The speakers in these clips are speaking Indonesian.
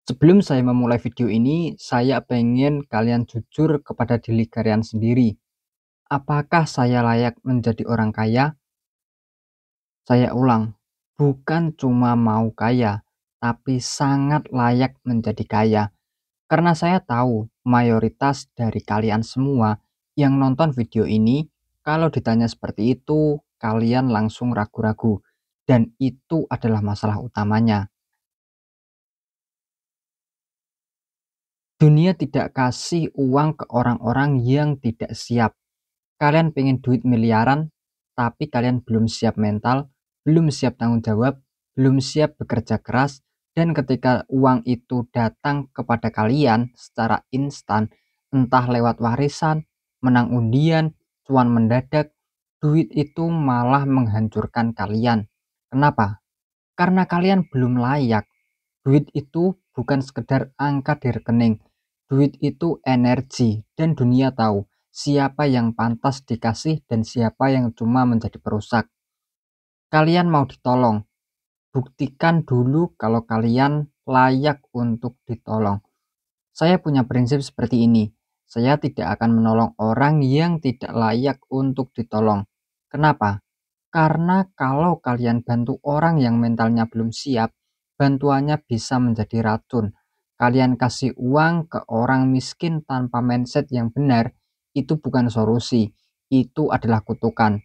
Sebelum saya memulai video ini, saya pengen kalian jujur kepada diri kalian sendiri. Apakah saya layak menjadi orang kaya? Saya ulang, bukan cuma mau kaya, tapi sangat layak menjadi kaya. Karena saya tahu mayoritas dari kalian semua yang nonton video ini, kalau ditanya seperti itu, kalian langsung ragu-ragu. Dan itu adalah masalah utamanya. Dunia tidak kasih uang ke orang-orang yang tidak siap. Kalian pengen duit miliaran, tapi kalian belum siap mental, belum siap tanggung jawab, belum siap bekerja keras, dan ketika uang itu datang kepada kalian secara instan, entah lewat warisan, menang undian, cuan mendadak, duit itu malah menghancurkan kalian. Kenapa? Karena kalian belum layak. Duit itu bukan sekedar angka di rekening. Duit itu energi dan dunia tahu siapa yang pantas dikasih dan siapa yang cuma menjadi perusak. Kalian mau ditolong, buktikan dulu kalau kalian layak untuk ditolong. Saya punya prinsip seperti ini. Saya tidak akan menolong orang yang tidak layak untuk ditolong. Kenapa? Karena kalau kalian bantu orang yang mentalnya belum siap, bantuannya bisa menjadi racun. Kalian kasih uang ke orang miskin tanpa mindset yang benar, itu bukan solusi, itu adalah kutukan.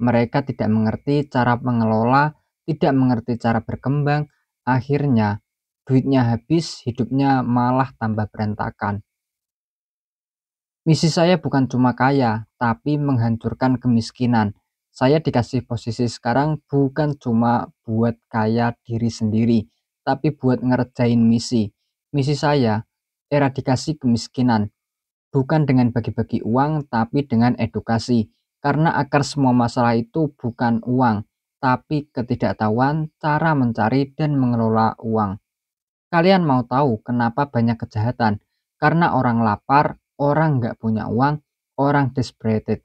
Mereka tidak mengerti cara mengelola, tidak mengerti cara berkembang, akhirnya duitnya habis, hidupnya malah tambah berantakan. Misi saya bukan cuma kaya, tapi menghancurkan kemiskinan. Saya dikasih posisi sekarang bukan cuma buat kaya diri sendiri, tapi buat ngerjain misi. Misi saya, eradikasi kemiskinan. Bukan dengan bagi-bagi uang, tapi dengan edukasi. Karena akar semua masalah itu bukan uang, tapi ketidaktahuan cara mencari dan mengelola uang. Kalian mau tahu kenapa banyak kejahatan? Karena orang lapar, orang nggak punya uang, orang desperate.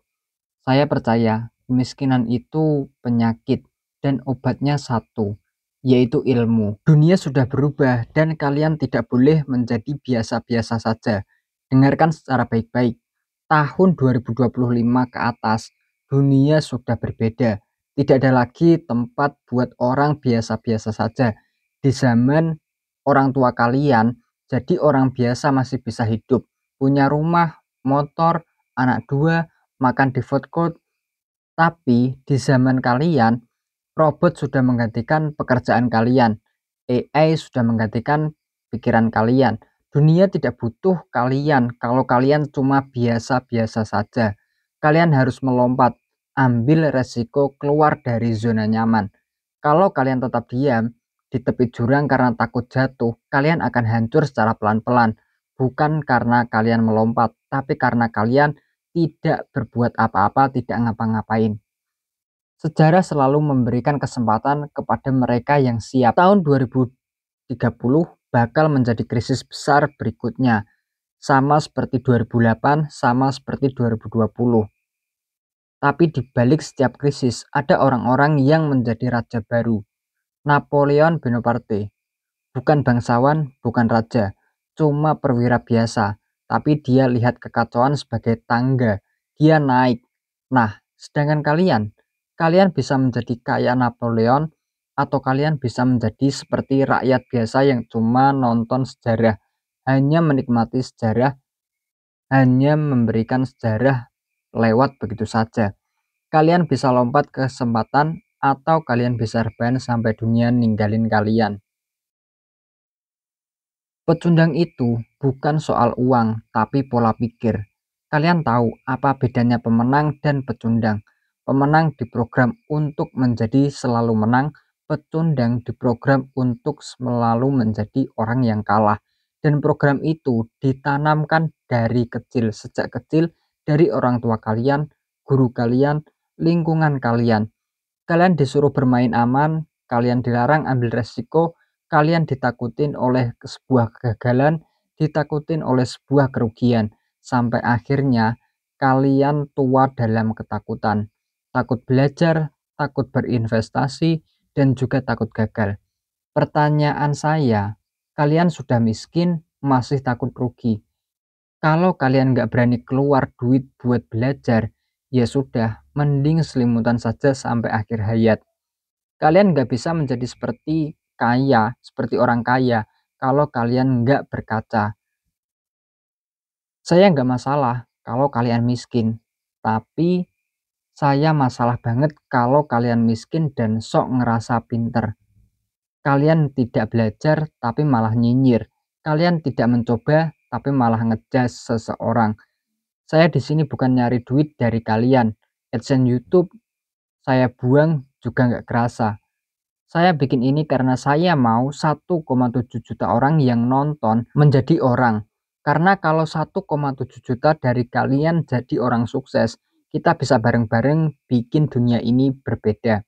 Saya percaya kemiskinan itu penyakit dan obatnya satu, yaitu ilmu. Dunia sudah berubah dan kalian tidak boleh menjadi biasa-biasa saja. Dengarkan secara baik-baik. Tahun 2025 ke atas, dunia sudah berbeda. Tidak ada lagi tempat buat orang biasa-biasa saja. Di zaman orang tua kalian, jadi orang biasa masih bisa hidup, punya rumah, motor, anak dua, makan di food court. Tapi di zaman kalian, robot sudah menggantikan pekerjaan kalian. AI sudah menggantikan pikiran kalian. Dunia tidak butuh kalian kalau kalian cuma biasa-biasa saja. Kalian harus melompat, ambil resiko keluar dari zona nyaman. Kalau kalian tetap diam di tepi jurang karena takut jatuh, kalian akan hancur secara pelan-pelan. Bukan karena kalian melompat, tapi karena kalian tidak berbuat apa-apa, tidak ngapa-ngapain. Sejarah selalu memberikan kesempatan kepada mereka yang siap. Tahun 2030 bakal menjadi krisis besar berikutnya, sama seperti 2008, sama seperti 2020. Tapi di balik setiap krisis ada orang-orang yang menjadi raja baru. Napoleon Bonaparte, bukan bangsawan, bukan raja, cuma perwira biasa, tapi dia lihat kekacauan sebagai tangga, dia naik. Nah, sedangkan kalian bisa menjadi kayak Napoleon, atau kalian bisa menjadi seperti rakyat biasa yang cuma nonton sejarah, hanya menikmati sejarah, hanya memberikan sejarah lewat begitu saja. Kalian bisa lompat ke kesempatan, atau kalian bisa rebahan sampai dunia ninggalin kalian. Pecundang itu bukan soal uang, tapi pola pikir. Kalian tahu apa bedanya pemenang dan pecundang? Pemenang diprogram untuk menjadi selalu menang, pecundang diprogram untuk selalu menjadi orang yang kalah. Dan program itu ditanamkan dari kecil, sejak kecil, dari orang tua kalian, guru kalian, lingkungan kalian. Kalian disuruh bermain aman, kalian dilarang ambil resiko, kalian ditakutin oleh sebuah kegagalan, ditakutin oleh sebuah kerugian, sampai akhirnya kalian tua dalam ketakutan, takut belajar, takut berinvestasi, dan juga takut gagal. Pertanyaan saya, Kalian sudah miskin, masih takut rugi. Kalau kalian nggak berani keluar duit buat belajar, ya sudah, mending selimutan saja sampai akhir hayat. Kalian nggak bisa menjadi seperti orang kaya, kalau kalian nggak berkaca. Saya nggak masalah kalau kalian miskin, tapi saya masalah banget kalau kalian miskin dan sok ngerasa pinter. Kalian tidak belajar tapi malah nyinyir. Kalian tidak mencoba tapi malah ngejudge seseorang. Saya di sini bukan nyari duit dari kalian. AdSense YouTube saya buang juga nggak kerasa. Saya bikin ini karena saya mau 1,7 juta orang yang nonton menjadi orang. Karena kalau 1,7 juta dari kalian jadi orang sukses, kita bisa bareng-bareng bikin dunia ini berbeda.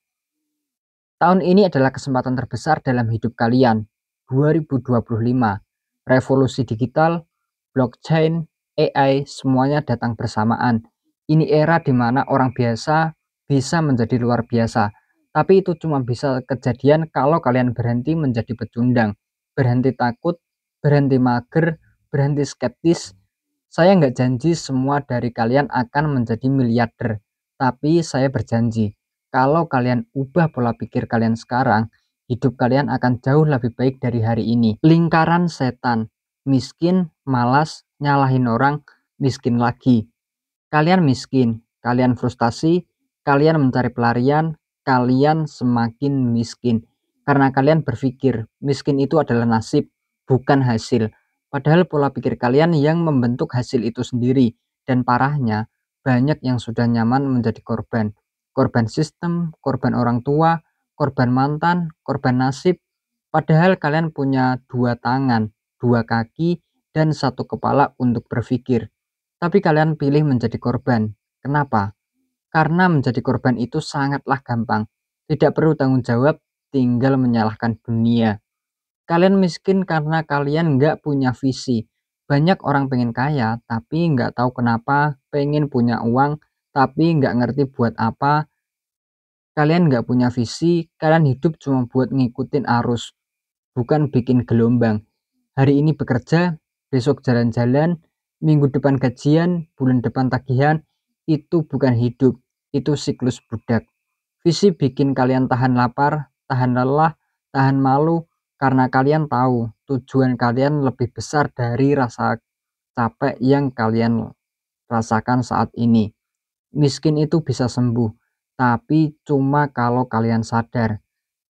Tahun ini adalah kesempatan terbesar dalam hidup kalian. 2025. Revolusi digital, blockchain, AI, semuanya datang bersamaan. Ini era di mana orang biasa bisa menjadi luar biasa. Tapi itu cuma bisa kejadian kalau kalian berhenti menjadi pecundang. Berhenti takut, berhenti mager, berhenti skeptis. Saya nggak janji semua dari kalian akan menjadi miliarder. Tapi saya berjanji, kalau kalian ubah pola pikir kalian sekarang, hidup kalian akan jauh lebih baik dari hari ini. Lingkaran setan, miskin, malas, nyalahin orang, miskin lagi. Kalian miskin, kalian frustasi, kalian mencari pelarian, kalian semakin miskin. Karena kalian berpikir miskin itu adalah nasib, bukan hasil. Padahal pola pikir kalian yang membentuk hasil itu sendiri. Dan parahnya, banyak yang sudah nyaman menjadi korban. Korban sistem, korban orang tua, korban mantan, korban nasib. Padahal kalian punya dua tangan, dua kaki, dan satu kepala untuk berpikir. Tapi kalian pilih menjadi korban. Kenapa? Karena menjadi korban itu sangatlah gampang. Tidak perlu tanggung jawab, tinggal menyalahkan dunia. Kalian miskin karena kalian nggak punya visi. Banyak orang pengen kaya, tapi nggak tahu kenapa, pengen punya uang, tapi nggak ngerti buat apa. Kalian nggak punya visi, kalian hidup cuma buat ngikutin arus, bukan bikin gelombang. Hari ini bekerja, besok jalan-jalan, minggu depan gajian, bulan depan tagihan. Itu bukan hidup, itu siklus budak. Visi bikin kalian tahan lapar, tahan lelah, tahan malu, karena kalian tahu tujuan kalian lebih besar dari rasa capek yang kalian rasakan saat ini. Miskin itu bisa sembuh, tapi cuma kalau kalian sadar.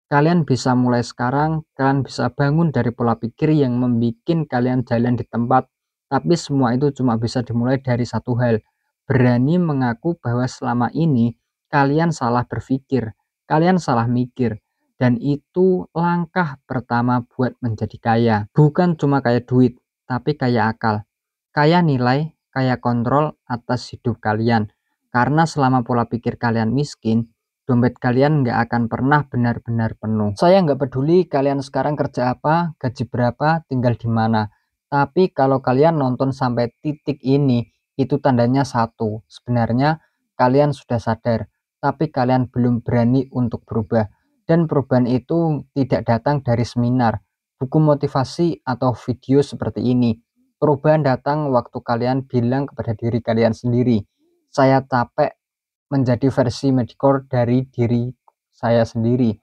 Kalian bisa mulai sekarang, kalian bisa bangun dari pola pikir yang membuat kalian jalan di tempat, tapi semua itu cuma bisa dimulai dari satu hal, berani mengaku bahwa selama ini kalian salah berpikir, kalian salah mikir, dan itu langkah pertama buat menjadi kaya. Bukan cuma kaya duit, tapi kaya akal, kaya nilai, kaya kontrol atas hidup kalian. Karena selama pola pikir kalian miskin, dompet kalian nggak akan pernah benar-benar penuh. Saya nggak peduli kalian sekarang kerja apa, gaji berapa, tinggal di mana. Tapi kalau kalian nonton sampai titik ini, itu tandanya satu. Sebenarnya kalian sudah sadar, tapi kalian belum berani untuk berubah. Dan perubahan itu tidak datang dari seminar, buku motivasi, atau video seperti ini. Perubahan datang waktu kalian bilang kepada diri kalian sendiri, saya capek menjadi versi medicor dari diri saya sendiri.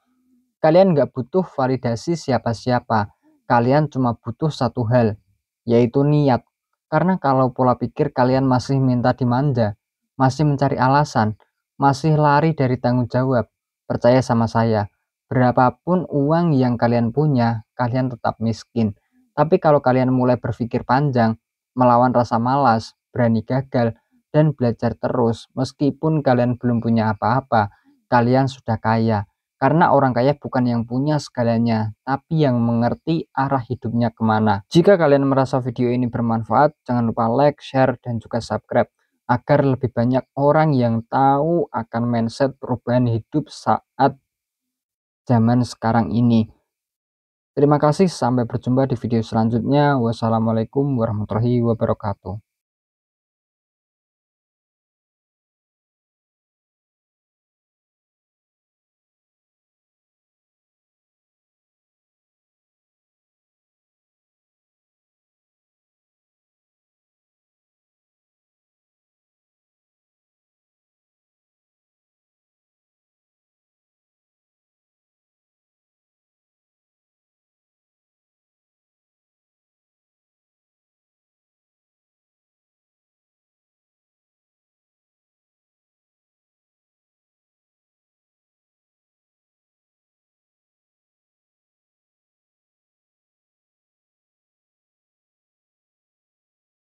Kalian nggak butuh validasi siapa-siapa. Kalian cuma butuh satu hal, yaitu niat. Karena kalau pola pikir kalian masih minta dimanja, masih mencari alasan, masih lari dari tanggung jawab, percaya sama saya, berapapun uang yang kalian punya, kalian tetap miskin. Tapi kalau kalian mulai berpikir panjang, melawan rasa malas, berani gagal, dan belajar terus, meskipun kalian belum punya apa-apa, kalian sudah kaya. Karena orang kaya bukan yang punya segalanya, tapi yang mengerti arah hidupnya kemana. Jika kalian merasa video ini bermanfaat, jangan lupa like, share, dan juga subscribe, agar lebih banyak orang yang tahu akan mindset perubahan hidup saat zaman sekarang ini. Terima kasih, sampai berjumpa di video selanjutnya. Wassalamualaikum warahmatullahi wabarakatuh.